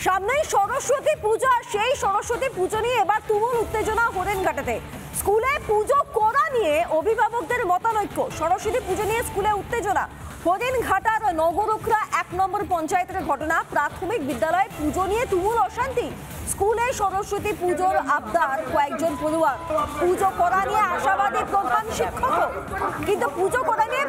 সামনেই সরস্বতী পূজা, সেই সরস্বতী পুজো নিয়ে এবার তুমুল উত্তেজনা হরিণঘাটাতে। স্কুলে পুজো করা নিয়ে অভিভাবকদের মতানৈক্য। সরস্বতী পুজো নিয়ে স্কুলে উত্তেজনা। হরিণঘাটার নগরুখরা 1 নম্বর পঞ্চায়েতের ঘটনা। প্রাথমিক বিদ্যালয়ে পুজো নিয়ে তুমুল অশান্তি। স্কুলে সরস্বতী পুজোর আবদার কয়েকজন পড়ুয়ার। পুজো করা নিয়ে আশাবাদী প্রধান শিক্ষক, কিন্তু পুজো করা নিয়ে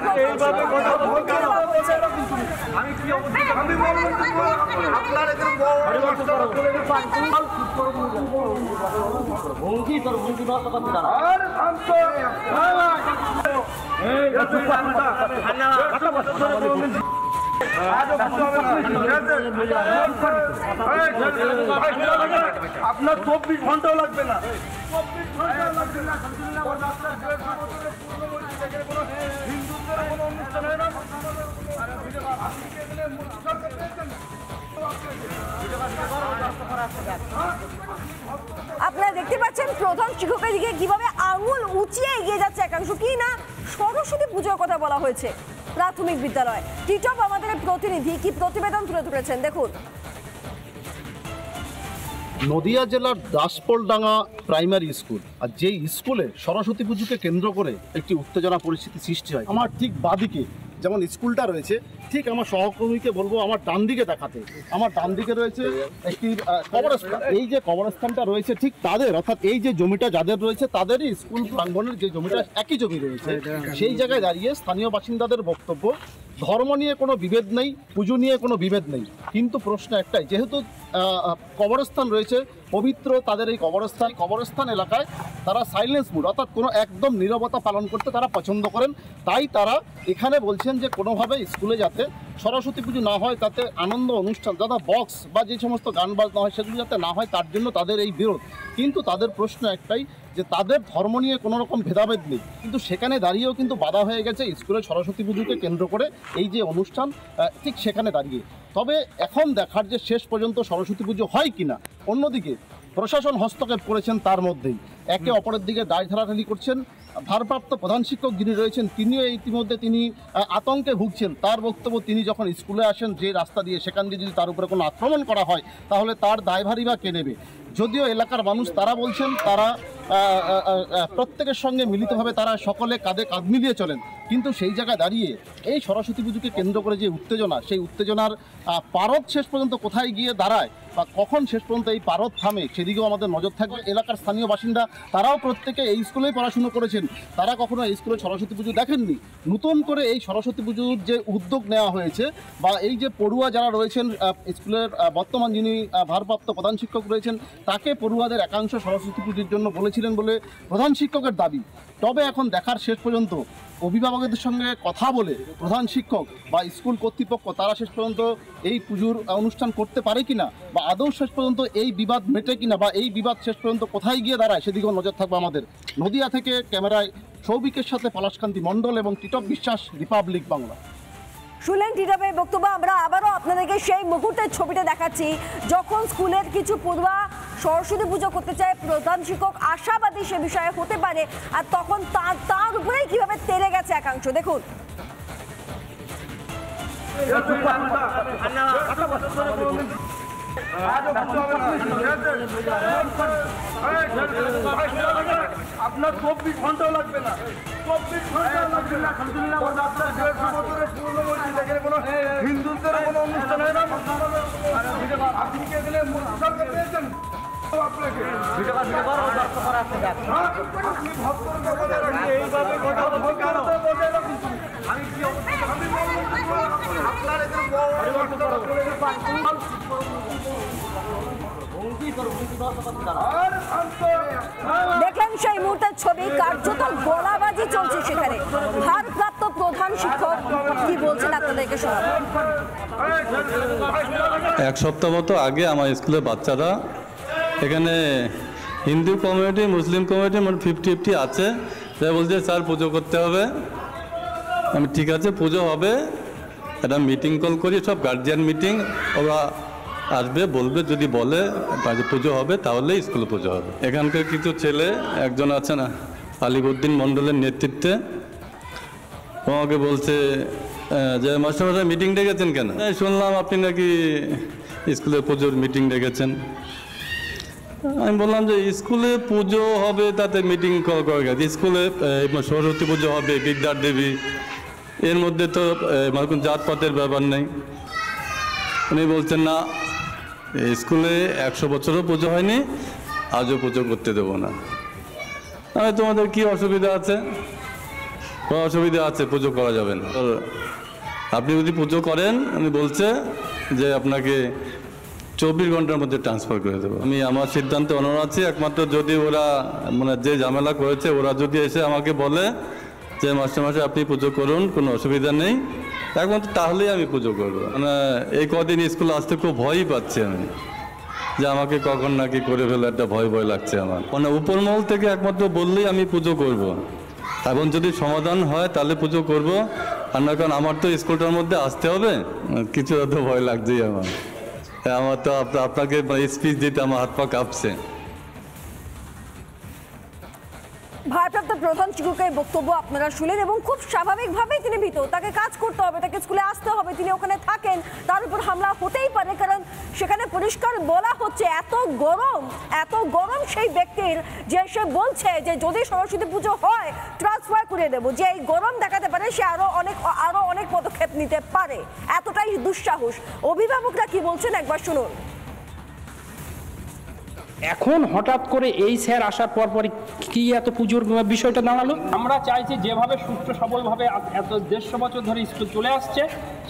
আপনার 24 ঘন্টাও লাগবে না, 24 ঘন্টা লাগবে না। হিন্দুদের কোনো অনুষ্ঠান হয় না। আপনারা দেখতে পাচ্ছেন প্রধান শিক্ষকের দিকে কিভাবে আঙুল উঁচিয়ে এগিয়ে যাচ্ছে একাংশ। কি না সরস্বতী পুজোর কথা বলা হয়েছে প্রাথমিক বিদ্যালয়। টিটপ আমাদের প্রতিনিধি কি প্রতিবেদন তুলে ধরেছেন দেখুন। নদিয়া জেলার দাসপোলডাঙ্গা প্রাইমারি স্কুল, আর যেই স্কুলে সরস্বতী পুজোকে কেন্দ্র করে একটি উত্তেজনা পরিস্থিতি সৃষ্টি হয়। আমার ঠিক বাদিকে যেমন স্কুলটা রয়েছে, ঠিক আমার সহকর্মীকে বলবো আমার ডান দিকে দেখাতে। আমার ডান দিকে রয়েছে একটি কবরস্থান। এই যে কবরস্থানটা রয়েছে ঠিক তাদের, অর্থাৎ এই যে জমিটা যাদের রয়েছে তাদেরই স্কুল প্রাঙ্গণের যে জমিটা একই জমি রয়েছে, সেই জায়গায় দাঁড়িয়ে স্থানীয় বাসিন্দাদের বক্তব্য, ধর্ম নিয়ে কোনো বিভেদ নেই, পুজো নিয়ে কোনো বিভেদ নেই, কিন্তু প্রশ্ন একটাই, যেহেতু কবরস্থান রয়েছে পবিত্র, তাদের এই কবরস্থান এলাকায় তারা সাইলেন্স মুড, অর্থাৎ কোনো একদম নীরবতা পালন করতে তারা পছন্দ করেন। তাই তারা এখানে বলছেন যে কোনোভাবে স্কুলে যাতে সরস্বতী পুজো না হয়, তাতে আনন্দ অনুষ্ঠান যাতে বক্স বা যে সমস্ত গান বাজনা হয় সেগুলো যাতে না হয়, তার জন্য তাদের এই বিরোধ। কিন্তু তাদের প্রশ্ন একটাই যে তাদের ধর্ম নিয়ে কোনো রকম ভেদাভেদ নেই, কিন্তু সেখানে দাঁড়িয়েও কিন্তু বাধা হয়ে গেছে স্কুলে সরস্বতী পুজোকে কেন্দ্র করে এই যে অনুষ্ঠান, ঠিক সেখানে দাঁড়িয়ে। তবে এখন দেখার যে শেষ পর্যন্ত সরস্বতী পুজো হয় কিনা। অন্যদিকে প্রশাসন হস্তক্ষেপ করেছেন, তার মধ্যেই একে অপরের দিকে দায় ঢালাঢালি করছেন। ভারপ্রাপ্ত প্রধান শিক্ষক যিনি রয়েছেন তিনিও ইতিমধ্যে তিনি আতঙ্কে ভুগছেন। তার বক্তব্য, তিনি যখন স্কুলে আসেন যে রাস্তা দিয়ে, সেখান দিয়ে যদি তার উপরে কোনো আক্রমণ করা হয় তাহলে তার দায়ভারই বা কে নেবে। যদিও এলাকার মানুষ তারা বলছেন তারা প্রত্যেকের সঙ্গে মিলিতভাবে তারা সকলে কাঁধে কাঁধ মিলিয়ে চলেন, কিন্তু সেই জায়গায় দাঁড়িয়ে এই সরস্বতী পুজোকে কেন্দ্র করে যে উত্তেজনা, সেই উত্তেজনার পারদ শেষ পর্যন্ত কোথায় গিয়ে দাঁড়ায় বা কখন শেষ পর্যন্ত এই পারদ থামে, সেদিকেও আমাদের নজর থাকবে। এলাকার স্থানীয় বাসিন্দা তারাও প্রত্যেকে এই স্কুলেই পড়াশুনো করেছেন, তারা কখনো এই স্কুলে সরস্বতী পুজো দেখেননি। নতুন করে এই সরস্বতী পুজোর যে উদ্যোগ নেওয়া হয়েছে বা এই যে পড়ুয়া যারা রয়েছেন, স্কুলের বর্তমান যিনি ভারপ্রাপ্ত প্রধান শিক্ষক রয়েছেন, তাকে পড়ুয়াদের একাংশ সরস্বতী পুজোর জন্য বলেছিলেন বলে প্রধান শিক্ষকের দাবি। তবে এখন দেখার শেষ পর্যন্ত অভিভাবকদের সঙ্গে কথা বলে প্রধান শিক্ষক বা স্কুল কর্তৃপক্ষ তারা শেষ পর্যন্ত এই পুজোর অনুষ্ঠান করতে পারে কিনা, বা আদৌ শেষ পর্যন্ত এই বিবাদ মেটে কিনা, বা এই বিবাদ শেষ পর্যন্ত কোথায় গিয়ে দাঁড়ায়, সেদিকেও নজর থাকবে আমাদের। নদিয়া থেকে ক্যামেরায় সৌভিকের সাথে পলাশকান্তি মণ্ডল এবং টিটপ বিশ্বাস, রিপাবলিক বাংলা। শুনলেন টিটপের বক্তব্য। আমরা আবারও আপনাদেরকে সেই মুহূর্তের ছবিটা দেখাচ্ছি যখন স্কুলের কিছু পড়ুয়া সরস্বতী পুজো করতে চায়। প্রধান শিক্ষক আশাবাদী সে বিষয়ে হতে পারে, আর তখন তার উপরেই কিভাবে তেড়ে গেছে একাংশ দেখুন। আপনার 24 ঘন্টাও লাগবে না, 24 ঘন্টা লাগবে না। হিন্দুদের কোনো অনুষ্ঠান হয় না। আপনি কে গেলে সরকার পেয়েছেন আপনাকে এইভাবে কথা বলতে রাখুন। আমি কি আপনার দেখলেন সেই মুহূর্তের ছবি, কার্যত গলাবাজি চলছে সেখানে। ভারপ্রাপ্ত প্রধান শিক্ষক কি বলছেন আপনাদেরকে শোনাবো। 1 সপ্তাহ মতো আগে আমার স্কুলের বাচ্চারা এখানে হিন্দু কমিউনিটি মুসলিম কমিউনিটি মানে 50-50 আছে, তাই বলছে স্যার পুজো করতে হবে। আমি ঠিক আছে পুজো হবে, একটা মিটিং কল করি, সব গার্জিয়ান মিটিং, ওরা আসবে বলবে, যদি বলে পুজো হবে তাহলে স্কুলে পুজো হবে। এখানকার কিছু ছেলে একজন আছে না আলিবউদ্দিন মণ্ডলের নেতৃত্বে, আমাকে বলছে যে মাস্টারমশাই মিটিং ডেকেছেন কেন? শুনলাম আপনি নাকি স্কুলে পুজোর মিটিং ডেকেছেন। আমি বললাম যে স্কুলে পুজো হবে তাতে মিটিং করা গেছে, স্কুলে সরস্বতী পুজো হবে, বিদ্যার দেবী, এর মধ্যে তো কোনো জাতপাতের ব্যাপার নেই। উনি বলছেন না, স্কুলে 100 বছরও পুজো হয়নি, আজও পুজো করতে দেবো না। তোমাদের কি অসুবিধা আছে? কোনো অসুবিধা আছে, পুজো করা যাবে না। আপনি যদি পুজো করেন, আমি বলছে যে আপনাকে 24 ঘন্টার মধ্যে ট্রান্সফার করে দেবো। আমি আমার সিদ্ধান্তে অনড় আছি, একমাত্র যদি ওরা যে ঝামেলা করেছে ওরা যদি এসে আমাকে বলে যে মাস্টারমশাই আপনি পুজো করুন, কোনো অসুবিধা নেই, একমাত্র তাহলেই আমি পুজো করবো। এই কদিন স্কুলে আসতে খুব ভয়ই পাচ্ছি আমি, যে আমাকে কখন নাকি করে ফেলে একটা ভয় লাগছে আমার। উপরমহল থেকে একমাত্র বললেই আমি পুজো করব। এখন যদি সমাধান হয় তাহলে পুজো করব, আর না কারণ আমার তো স্কুলটার মধ্যে আসতে হবে, কিছু তো ভয় লাগছেই আমার তো আপনাকে স্পিচ দিতে আমার হাত পা কাঁপছে। ভারপ্রাপ্ত প্রধান শিক্ষকের বক্তব্য আপনারা শুনলেন এবং খুব স্বাভাবিকভাবেই তিনি ভীত, তাকে কাজ করতে হবে, তাকে স্কুলে আসতে হবে, তিনি ওখানে থাকেন, তার উপর হামলা হতেই পারে, কারণ সেখানে পরিষ্কার বলা হচ্ছে এত গরম সেই ব্যক্তির যে সে বলছে যে যদি সরস্বতী পুজো হয় ট্রান্সফার করে দেবো, যে এই গরম দেখাতে পারে সে আরো অনেক পদক্ষেপ নিতে পারে, এতটাই দুঃসাহস। অভিভাবকরা কি বলছেন একবার শুনুন। এখন হঠাৎ করে এই স্যার আসার পরই কি এত পুজোর বিষয়টা দাঁড়ালো? আমরা চাইছি যেভাবে সুষ্ঠু সবলভাবে এত 150 বছর ধরে স্কুল চলে আসছে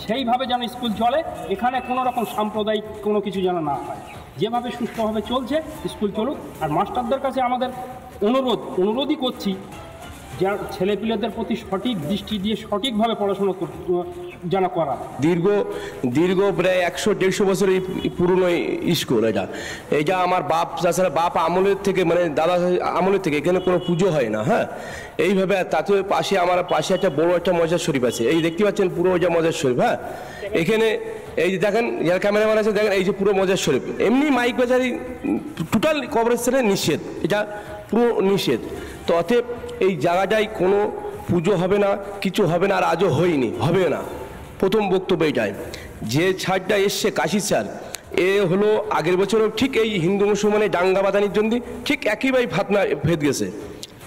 সেইভাবে যেন স্কুল চলে, এখানে কোনো রকম সাম্প্রদায়িক কোনো কিছু যেন না হয়, যেভাবে সুষ্ঠুভাবে চলছে স্কুল চলুক। আর মাস্টারদের কাছে আমাদের অনুরোধই করছি যে ছেলেপিলেদের প্রতি সঠিক দৃষ্টি দিয়ে সঠিকভাবে পড়াশোনা যেন করা। দীর্ঘ প্রায় 100-150 বছরের পুরনো স্কুল এটা আমার বাপ আমলের থেকে, মানে দাদা আমলের থেকে এখানে কোনো পুজো হয় না। হ্যাঁ, এইভাবে তাতে আমার পাশে একটা বড় একটা মজার শরীফ আছে, এই দেখতে পাচ্ছেন পুরো ওইটা মজার শরীফ। হ্যাঁ, এখানে এই যে দেখেন যার ক্যামেরাম্যান আছে, দেখেন এই যে পুরো মজার শরীফ। এমনি মাইক বাজারি টোটাল কভারেজে নিষেধ, এটা পুরো নিষেধ। তো অতএব এই জায়গাটায় কোনো পুজো হবে না, কিছু হবে না, আর আজও হয়নি, হবে না। প্রথম বক্তব্য এটাই। যে ছাড়টা এসছে কাশি স্যার, এ হলো আগের বছরও ঠিক এই হিন্দু মুসলমানের দাঙ্গা বাঁধানির জন্য ঠিক একই ভাই ফাতনা ভেদ গেছে,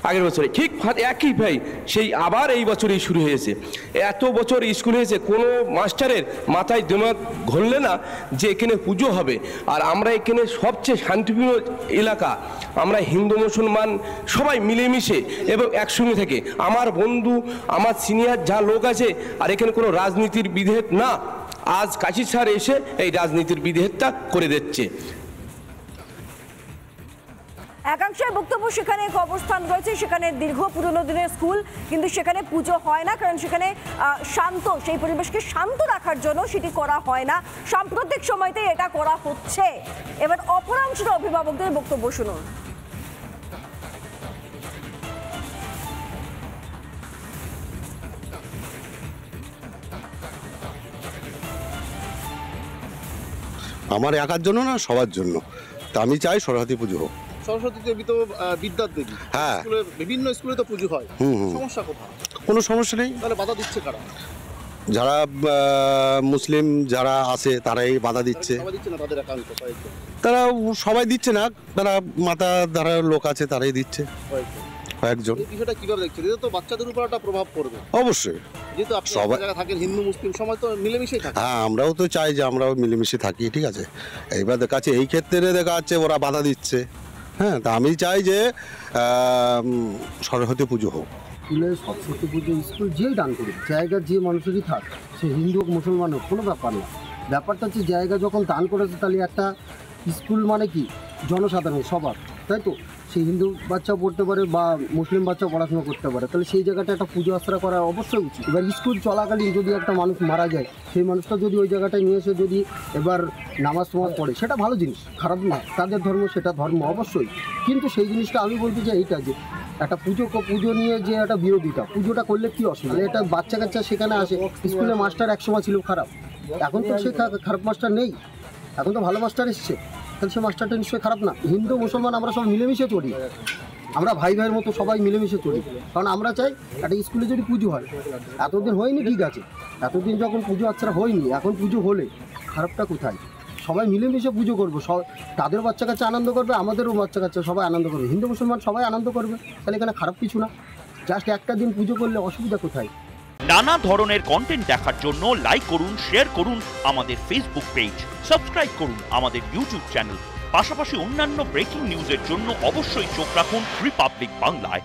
আগের বছরে ঠিক একই ভাই, সেই আবার এই বছরই শুরু হয়েছে। এত বছর স্কুল হয়েছে, কোনো মাস্টারের মাথায় দিমাগ ঘুরলে না যে এখানে পুজো হবে। আর আমরা এখানে সবচেয়ে শান্তিপূর্ণ এলাকা, আমরা হিন্দু মুসলমান সবাই মিলেমিশে এবং একসঙ্গে থেকে, আমার বন্ধু আমার সিনিয়র যা লোক আছে, আর এখানে কোনো রাজনীতির বিভেদ না। আজ কাশি স্যার এসে এই রাজনীতির বিভেদটা করে দিচ্ছে। একাংশের বক্তব্য সেখানে এক অবস্থান রয়েছে, সেখানে দীর্ঘ পুরনো দিনের স্কুল, কিন্তু সেখানে পুজো হয় না, কারণ সেখানে শান্ত, সেই পরিবেশকে শান্ত রাখার জন্য সেটি করা হয় না। সাম্প্রতিক সময়তে এটা করা হচ্ছে। এবার অপরাংশের অভিভাবকদের বক্তব্য শুনুন। আমার একার জন্য না, সবার জন্য। তা আমি চাই সরস্বতী পুজো হোক। সরস্বতী দেবী তো বিদ্যার দেবী, হ্যাঁ, বিভিন্ন স্কুলে তো পুজো হয়, সমস্যা কোথায়? কোনো সমস্যা নেই। তাহলে বাধা দিচ্ছে কারা? যারা মুসলিম যারা আছে তারাই বাধা দিচ্ছে। সবাই দিচ্ছে না, তাদের একাংশ তারা সবাই দিচ্ছে না, তারা মাথা যারা লোক আছে তারাই দিচ্ছে কয়েকজন। এই বিষয়টা কিভাবে দেখছেন? এটা তো বাচ্চাদের উপর একটা প্রভাব পড়বে অবশ্যই, যেহেতু আপনি সবাই জায়গায় থাকেন, হিন্দু মুসলিম সমাজ তো মিলেমিশেই থাকে। হ্যাঁ, আমরাও তো চাই যে আমরাও মিলেমিশে থাকি, ঠিক আছে। এইবার দেখা যাচ্ছে এই ক্ষেত্রে দেখা যাচ্ছে ওরা বাধা দিচ্ছে। হ্যাঁ, তা আমি চাই যে সরস্বতী পুজো হোক। স্কুলে সরস্বতী পুজো স্কুল যেই দান করুক, জায়গা যে মানুষেরই থাক, সে হিন্দু হোক মুসলমান হোক, কোনো ব্যাপার না। ব্যাপারটা হচ্ছে জায়গা যখন দান করেছে, তাহলে একটা স্কুল মানে কি জনসাধারণ সবার, তাই তো? সেই হিন্দু বাচ্চাও পড়তে পারে বা মুসলিম বাচ্চাও পড়াশোনা করতে পারে, তাহলে সেই জায়গাটা একটা পুজো আশ্রা করা অবশ্যই উচিত। এবার স্কুল চলাকালীন যদি একটা মানুষ মারা যায়, সেই মানুষটা যদি ওই জায়গাটায় নিয়ে এসে যদি এবার নামাজ পড়ে, সেটা ভালো জিনিস, খারাপ না। তাদের ধর্ম সেটা ধর্ম অবশ্যই, কিন্তু সেই জিনিসটা আমি বলতে চাই এইটা যে একটা পুজো নিয়ে যে একটা বিরোধিতা, পুজোটা করলে কী অসুবিধা? এটা বাচ্চা কাচ্চা সেখানে আসে। স্কুলে মাস্টার একসময় ছিল খারাপ, এখন তো সে খারাপ মাস্টার নেই, এখন তো ভালো মাস্টার এসছে, তাহলে সে মাস্টারটা নিশ্চয়ই খারাপ না। হিন্দু মুসলমান আমরা সব মিলেমিশে চলি, আমরা ভাই ভাইয়ের মতো সবাই মিলেমিশে চলি, কারণ আমরা চাই একটা স্কুলে যদি পুজো হয়। এতদিন হয়নি, ঠিক আছে, এতদিন যখন পুজো আচ্ছা হয়নি, এখন পুজো হলে খারাপটা কোথায়? সবাই মিলেমিশে পুজো করবো, তাদের বাচ্চা কাছে আনন্দ করবে, আমাদেরও বাচ্চা কাছে সবাই আনন্দ করবে, হিন্দু মুসলমান সবাই আনন্দ করবে, তাহলে এখানে খারাপ কিছু না। জাস্ট একটা দিন পুজো করলে অসুবিধা কোথায়? নানা ধরনের কন্টেন্ট দেখার জন্য লাইক করুন, শেয়ার করুন আমাদের ফেসবুক পেজ, সাবস্ক্রাইব করুন আমাদের ইউটিউব চ্যানেল। পাশাপাশি অন্যান্য ব্রেকিং নিউজের জন্য অবশ্যই চোখ রাখুন রিপাবলিক বাংলায়।